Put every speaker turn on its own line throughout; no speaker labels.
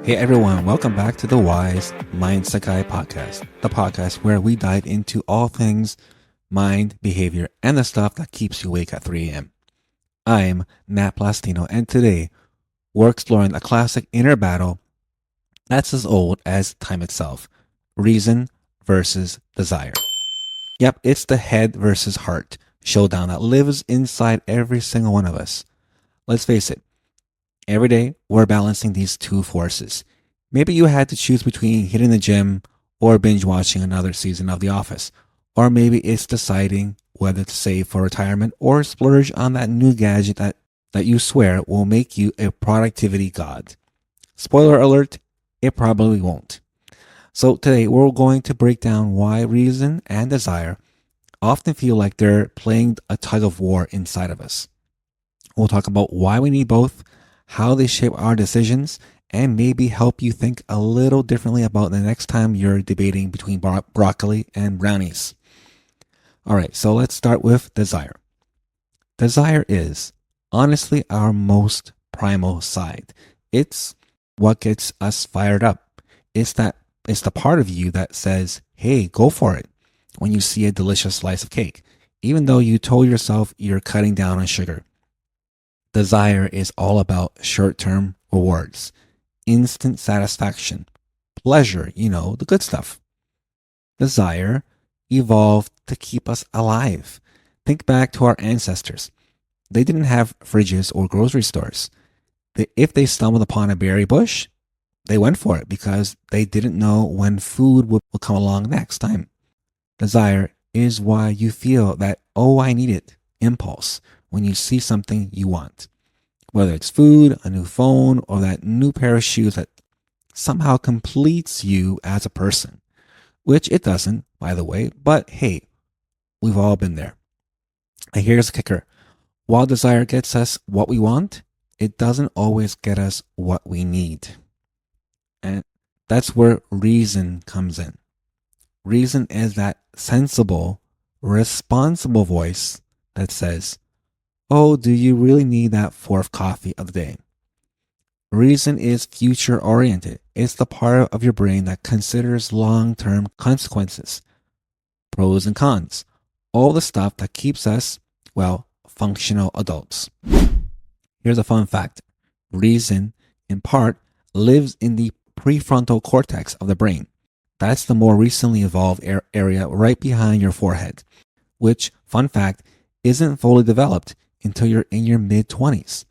Hey everyone, welcome back to the Wise Mindset Guy podcast, the podcast where we dive into all things mind, behavior, and the stuff that keeps you awake at 3 a.m. I'm Nat Plastino, and today we're exploring a classic inner battle that's as old as time itself: reason versus desire. Yep, it's the head versus heart showdown that lives inside every single one of us. Let's face it, every day we're balancing these two forces. Maybe you had to choose between hitting the gym or binge watching another season of The Office. Or maybe it's deciding whether to save for retirement or splurge on that new gadget that you swear will make you a productivity god. Spoiler alert, it probably won't. So today we're going to break down why reason and desire often feel like they're playing a tug of war inside of us. We'll talk about why we need both, how they shape our decisions, and maybe help you think a little differently about the next time you're debating between broccoli and brownies. All right, so let's start with desire. Desire is honestly our most primal side. It's what gets us fired up. It's the part of you that says, "Hey, go for it," when you see a delicious slice of cake, even though you told yourself you're cutting down on sugar. Desire is all about short-term rewards, instant satisfaction, pleasure, the good stuff. Desire evolved to keep us alive. Think back to our ancestors. They didn't have fridges or grocery stores. If they stumbled upon a berry bush, they went for it because they didn't know when food would come along next time. Desire is why you feel that, "oh, I need it" impulse when you see something you want. Whether it's food, a new phone, or that new pair of shoes that somehow completes you as a person. Which it doesn't, by the way, but hey, we've all been there. And here's the kicker. While desire gets us what we want, it doesn't always get us what we need. And that's where reason comes in. Reason is that sensible, responsible voice that says, "oh, do you really need that fourth coffee of the day?" Reason is future-oriented. It's the part of your brain that considers long-term consequences, pros and cons, all the stuff that keeps us, functional adults. Here's a fun fact. Reason, in part, lives in the prefrontal cortex of the brain. That's the more recently evolved area right behind your forehead, which, fun fact, isn't fully developed until you're in your mid-20s.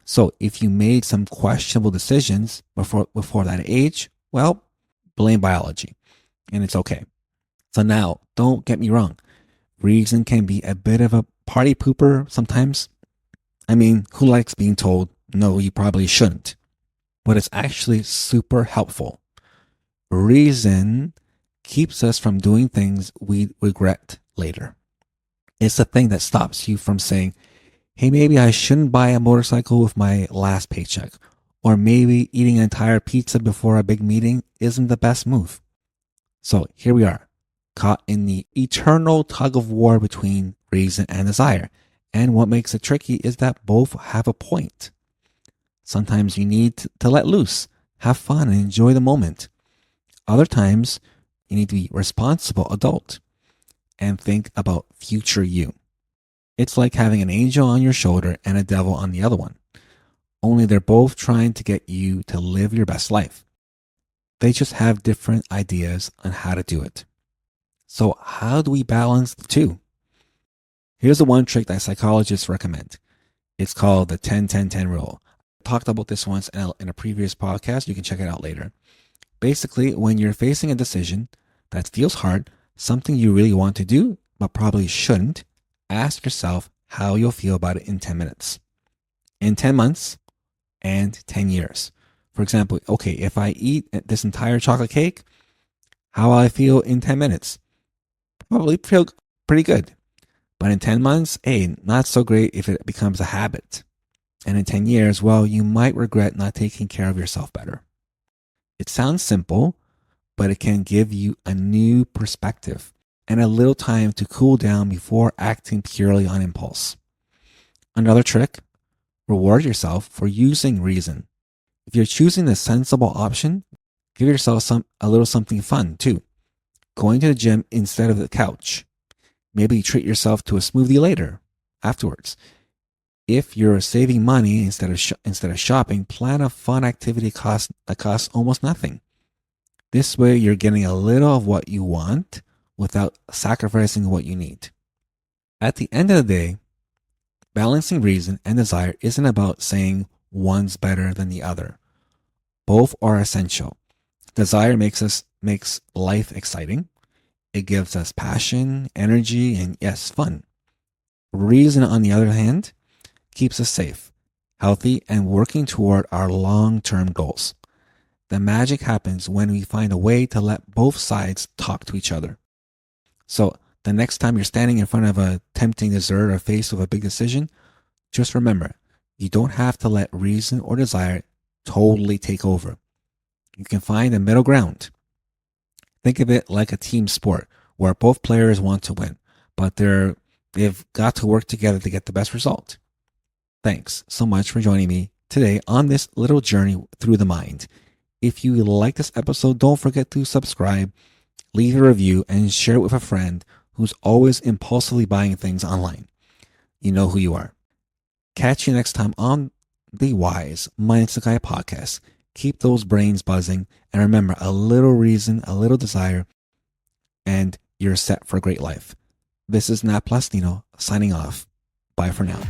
So if you made some questionable decisions before that age, blame biology, and it's okay. So now, don't get me wrong. Reason can be a bit of a party pooper sometimes. I mean, who likes being told, "no, you probably shouldn't"? But it's actually super helpful. Reason keeps us from doing things we regret later. It's the thing that stops you from saying, "hey, maybe I shouldn't buy a motorcycle with my last paycheck," or maybe eating an entire pizza before a big meeting isn't the best move. So here we are, caught in the eternal tug of war between reason and desire. And what makes it tricky is that both have a point. Sometimes you need to let loose, have fun, and enjoy the moment. Other times, you need to be responsible adult and think about future you. It's like having an angel on your shoulder and a devil on the other one. Only they're both trying to get you to live your best life. They just have different ideas on how to do it. So how do we balance the two? Here's the one trick that psychologists recommend. It's called the 10-10-10 rule. I talked about this once in a previous podcast. You can check it out later. Basically, when you're facing a decision that feels hard, something you really want to do but probably shouldn't, ask yourself how you'll feel about it in 10 minutes, in 10 months, and 10 years. For example, okay, if I eat this entire chocolate cake, how will I feel in 10 minutes? Probably feel pretty good. But in 10 months, hey, not so great if it becomes a habit. And in 10 years, you might regret not taking care of yourself better. It sounds simple, but it can give you a new perspective and a little time to cool down before acting purely on impulse. Another trick, reward yourself for using reason. If you're choosing the sensible option, give yourself a little something fun too. Going to the gym instead of the couch. Maybe treat yourself to a smoothie later, afterwards. If you're saving money instead of shopping, plan a fun activity that costs almost nothing. This way, you're getting a little of what you want without sacrificing what you need. At the end of the day, balancing reason and desire isn't about saying one's better than the other. Both are essential. Desire makes life exciting. It gives us passion, energy, and yes, fun. Reason, on the other hand, keeps us safe, healthy, and working toward our long-term goals. The magic happens when we find a way to let both sides talk to each other. So the next time you're standing in front of a tempting dessert or faced with a big decision, just remember, you don't have to let reason or desire totally take over. You can find a middle ground. Think of it like a team sport where both players want to win, but they've got to work together to get the best result. Thanks so much for joining me today on this little journey through the mind. If you like this episode, don't forget to subscribe, leave a review, and share it with a friend who's always impulsively buying things online. You know who you are. Catch you next time on the Wise Mind Sakai podcast. Keep those brains buzzing, and remember, a little reason, a little desire, and you're set for a great life. This is Nat Plastino signing off. Bye for now.